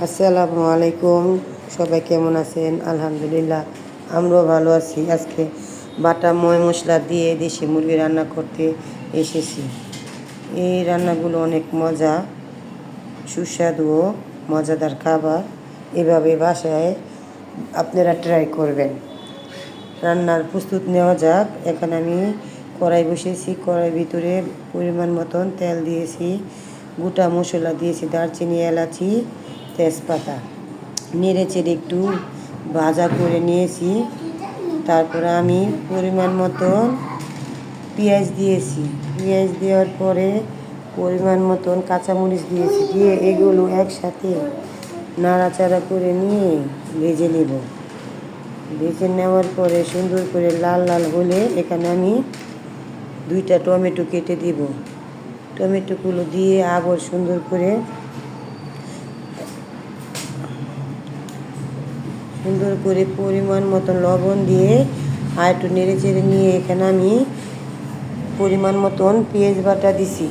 আসসালামু আলাইকুম। সবাই কেমন আছেন? আলহামদুলিল্লাহ, আমরাও ভালো আছি। আজকে বাটা ময় মশলা দিয়ে দেশি মুরগি রান্না করতে এসেছি। এই রান্নাগুলো অনেক মজা, সুস্বাদু ও মজাদার খাবার। এভাবে বাসায় আপনারা ট্রাই করবেন। রান্নার প্রস্তুত নেওয়া যাক। এখানে আমি কড়াই বসিয়েছি। কড়াইয়ের ভিতরে পরিমাণ মতন তেল দিয়েছি, গোটা মশলা দিয়েছি, দারচিনি, এলাচি, তেজপাতা। নেড়ে চেড়ে একটু ভাজা করে নিয়েছি। তারপরে আমি পরিমাণ মতন পেঁয়াজ দিয়েছি। পেঁয়াজ দেওয়ার পরে পরিমাণ মতন কাঁচামরিচ দিয়েছি। দিয়ে এগুলো একসাথে নাড়াচাড়া করে নিয়ে ভেজে নেব। ভেজে নেওয়ার পরে সুন্দর করে লাল লাল হলে এখানে আমি 2টা টমেটো কেটে দিব। টমেটোগুলো দিয়ে আবার সুন্দর করে পরিমাণ মতন লবণ দিয়ে আর একটু নেড়ে চেড়ে নিয়ে এখানে আমি পরিমাণ মতন পেঁয়াজ বাটা দিছি।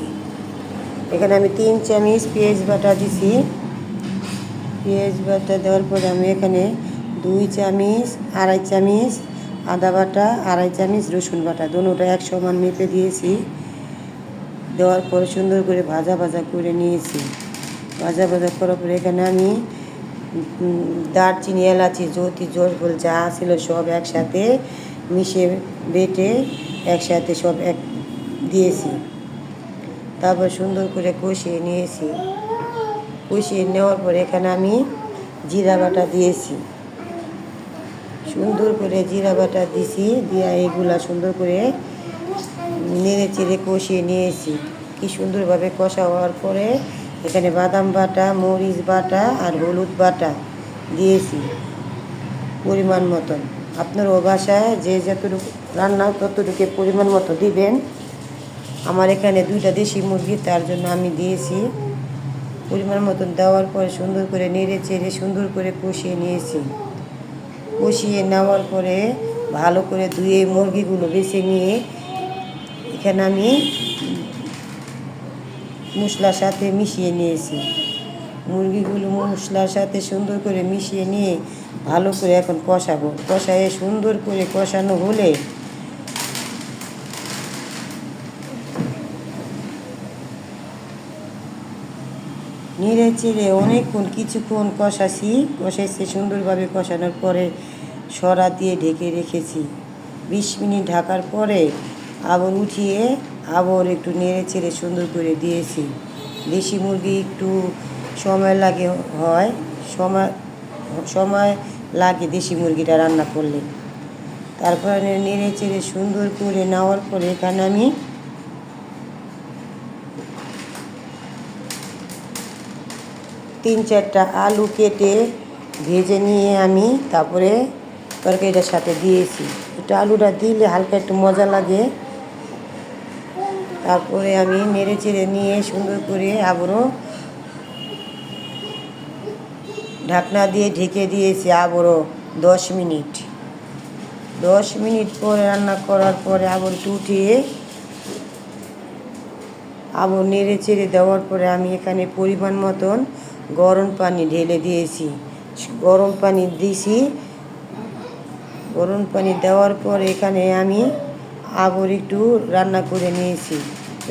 এখানে আমি 3 চামচ পেঁয়াজ বাটা দিছি। পেঁয়াজ বাটা দেওয়ার পরে আমি এখানে 2 চামচ, 2.5 চামচ আদা বাটা, 2.5 চামচ রসুন বাটা, দুটোটা এক সমান মেপে দিয়েছি। দেওয়ার পরে সুন্দর করে ভাজা ভাজা করে নিয়েছি। ভাজা ভাজা করার পরে এখানে আমি দারচিনি, এলাচি, জৈত্রী, জয়ফল যা ছিল সব একসাথে মিশিয়ে বেটে একসাথে সব দিয়েছি। তারপর সুন্দর করে কষিয়ে নিয়েছি। কষিয়ে নেওয়ার পরে এখানে আমি জিরা বাটা দিয়েছি। সুন্দর করে জিরা বাটা দিয়েছি। দিয়ে এগুলা সুন্দর করে নেড়ে চেড়ে কষিয়ে নিয়েছি। কি সুন্দরভাবে কষা হওয়ার পরে এখানে বাদাম বাটা, মরিচ বাটা আর হলুদ বাটা দিয়েছি পরিমাণ মতন। আপনার ও বাসায় যে যতটুকু রান্না ততটুকু পরিমাণ মতো দিবেন। আমার এখানে 2টা দেশি মুরগি, তার জন্য আমি দিয়েছি পরিমাণ মতন। দেওয়ার পরে সুন্দর করে নেড়ে চেড়ে সুন্দর করে কষিয়ে নিয়েছি। কষিয়ে নেওয়ার পরে ভালো করে ধুয়ে মুরগিগুলো বেছে নিয়ে এখানে আমি মশলার সাথে মিশিয়ে নিয়েছি। মুরগিগুলো মশলার সাথে সুন্দর করে মিশিয়ে নিয়ে ভালো করে এখন কষাবো। কষায়ে সুন্দর করে কষানো হলে নেড়ে চেড়ে কিছুক্ষণ কষাইছি। সুন্দরভাবে কষানোর পরে সরা দিয়ে ঢেকে রেখেছি। 20 মিনিট ঢাকার পরে আবার উঠিয়ে আবার একটু নেড়ে চেড়ে সুন্দর করে দিয়েছি। দেশি মুরগি একটু সময় লাগে দেশি মুরগিটা রান্না করলে। তারপরে নেড়ে চেড়ে সুন্দর করে নেওয়ার পরে এখানে আমি 3-4টা আলু কেটে ভেজে নিয়ে আমি তারপরে তরকারিটার সাথে দিয়েছি। একটু আলুটা দিলে হালকা একটু মজা লাগে। তারপরে আমি নেড়ে চেড়ে নিয়ে সুন্দর করে আবারও ঢাকনা দিয়ে ঢেকে দিয়েছি আবারও 10 মিনিট। 10 মিনিট পরে রান্না করার পরে আবার উঠিয়ে আবার নেড়ে চেড়ে দেওয়ার পরে আমি এখানে পরিমাণ মতন গরম পানি ঢেলে দিয়েছি। গরম পানি দেওয়ার পর এখানে আমি আবার একটু রান্না করে নিয়েছি।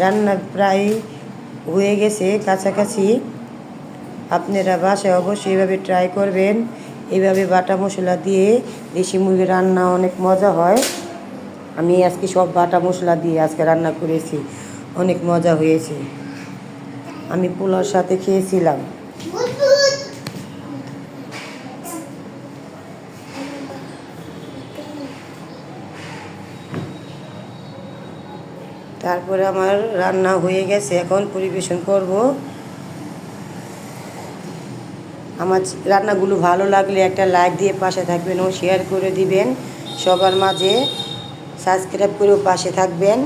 রান্না প্রায় হয়ে গেছে কাছাকাছি। আপনারা বাসায় অবশ্যই এভাবে ট্রাই করবেন। এইভাবে বাটা মশলা দিয়ে দেশি মুরগি রান্না অনেক মজা হয়। আমি আজকে সব বাটা মশলা দিয়ে আজকে রান্না করেছি, অনেক মজা হয়েছে। আমি পোলাওর সাথে খেয়েছিলাম। তারপরে আমার রান্না হয়ে গেছে, এখন পরিবেশন করব। আমার রান্নাগুলো ভালো লাগলে একটা লাইক দিয়ে পাশে থাকবেন ও শেয়ার করে দিবেন। সবার মাঝে সাবস্ক্রাইব করেও পাশে থাকবেন।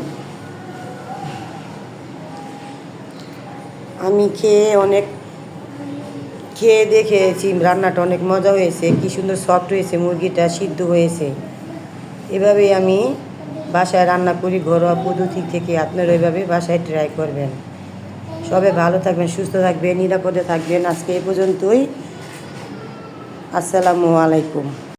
আমি খেয়ে দেখেছি রান্নাটা অনেক মজা হয়েছে। কি সুন্দর সফট হয়েছে, মুরগিটা সিদ্ধ হয়েছে। এভাবেই আমি বাসায় রান্না করি ঘরোয়া পদ্ধতি থেকে। আপনারা ওইভাবে বাসায় ট্রাই করবেন। সবাই ভালো থাকবেন, সুস্থ থাকবেন, নিরাপদে থাকবেন। আজকে এই পর্যন্তই। আসসালামু আলাইকুম।